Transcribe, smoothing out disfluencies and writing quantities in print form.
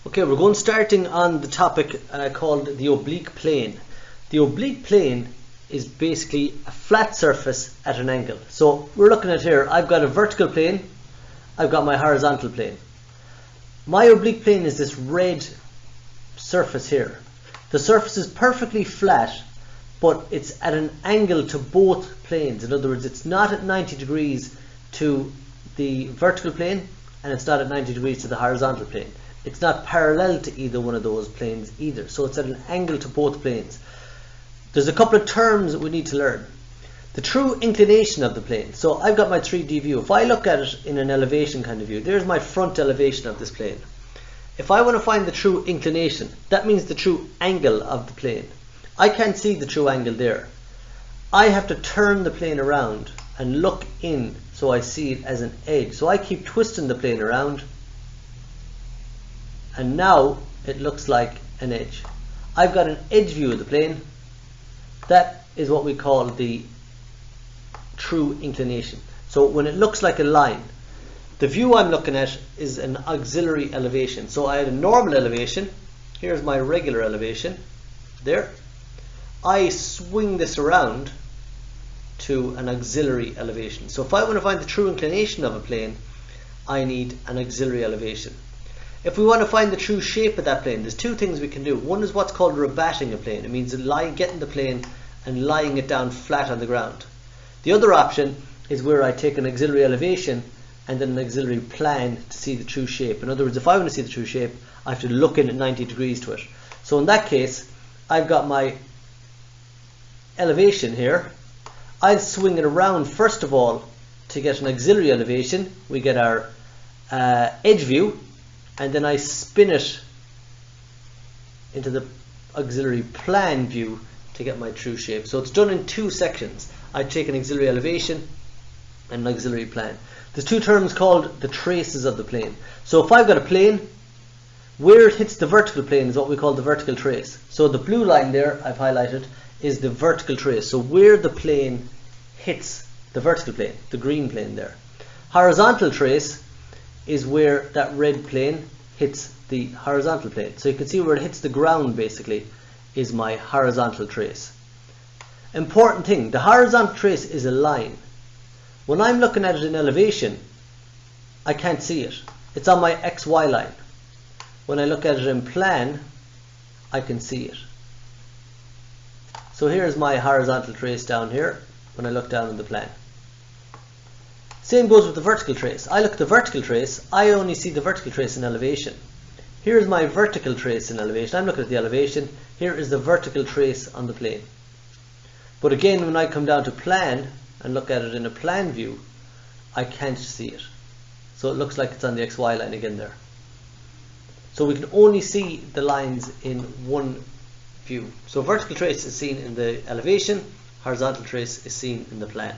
Okay, we're going starting on the topic called the oblique plane. The oblique plane is basically a flat surface at an angle. So we're looking at here, I've got a vertical plane, I've got my horizontal plane. My oblique plane is this red surface here. The surface is perfectly flat, but it's at an angle to both planes. In other words, it's not at 90 degrees to the vertical plane, and it's not at 90 degrees to the horizontal plane. It's not parallel to either one of those planes either. So it's at an angle to both planes. There's a couple of terms that we need to learn. The true inclination of the plane. So I've got my 3D view. If I look at it in an elevation kind of view, there's my front elevation of this plane. If I want to find the true inclination, that means the true angle of the plane. I can't see the true angle there. I have to turn the plane around and look in so I see it as an edge. So I keep twisting the plane around, and now it looks like an edge. I've got an edge view of the plane. That is what we call the true inclination. So when it looks like a line, the view I'm looking at is an auxiliary elevation. So I had a normal elevation. Here's my regular elevation. There. I swing this around to an auxiliary elevation. So if I want to find the true inclination of a plane, I need an auxiliary elevation. If we want to find the true shape of that plane, there's two things we can do. One is what's called rebatting a plane. It means getting the plane and lying it down flat on the ground. The other option is where I take an auxiliary elevation and then an auxiliary plan to see the true shape. In other words, if I want to see the true shape, I have to look in at 90 degrees to it. So in that case, I've got my elevation here. I'll swing it around first of all to get an auxiliary elevation. We get our edge view, and then I spin it into the auxiliary plan view to get my true shape. So it's done in two sections. I take an auxiliary elevation and an auxiliary plan. There's two terms called the traces of the plane. So if I've got a plane, where it hits the vertical plane is what we call the vertical trace. So the blue line there I've highlighted is the vertical trace. So where the plane hits the vertical plane, the green plane there. Horizontal trace is where that red plane hits the horizontal plane. So you can see where it hits the ground basically is my horizontal trace. Important thing, the horizontal trace is a line. When I'm looking at it in elevation, I can't see it. It's on my XY line. When I look at it in plan, I can see it. So here's my horizontal trace down here when I look down in the plan. Same goes with the vertical trace. I look at the vertical trace, I only see the vertical trace in elevation. Here's my vertical trace in elevation. I'm looking at the elevation. Here is the vertical trace on the plane. But again, when I come down to plan and look at it in a plan view, I can't see it. So it looks like it's on the XY line again there. So we can only see the lines in one view. So vertical trace is seen in the elevation, horizontal trace is seen in the plan.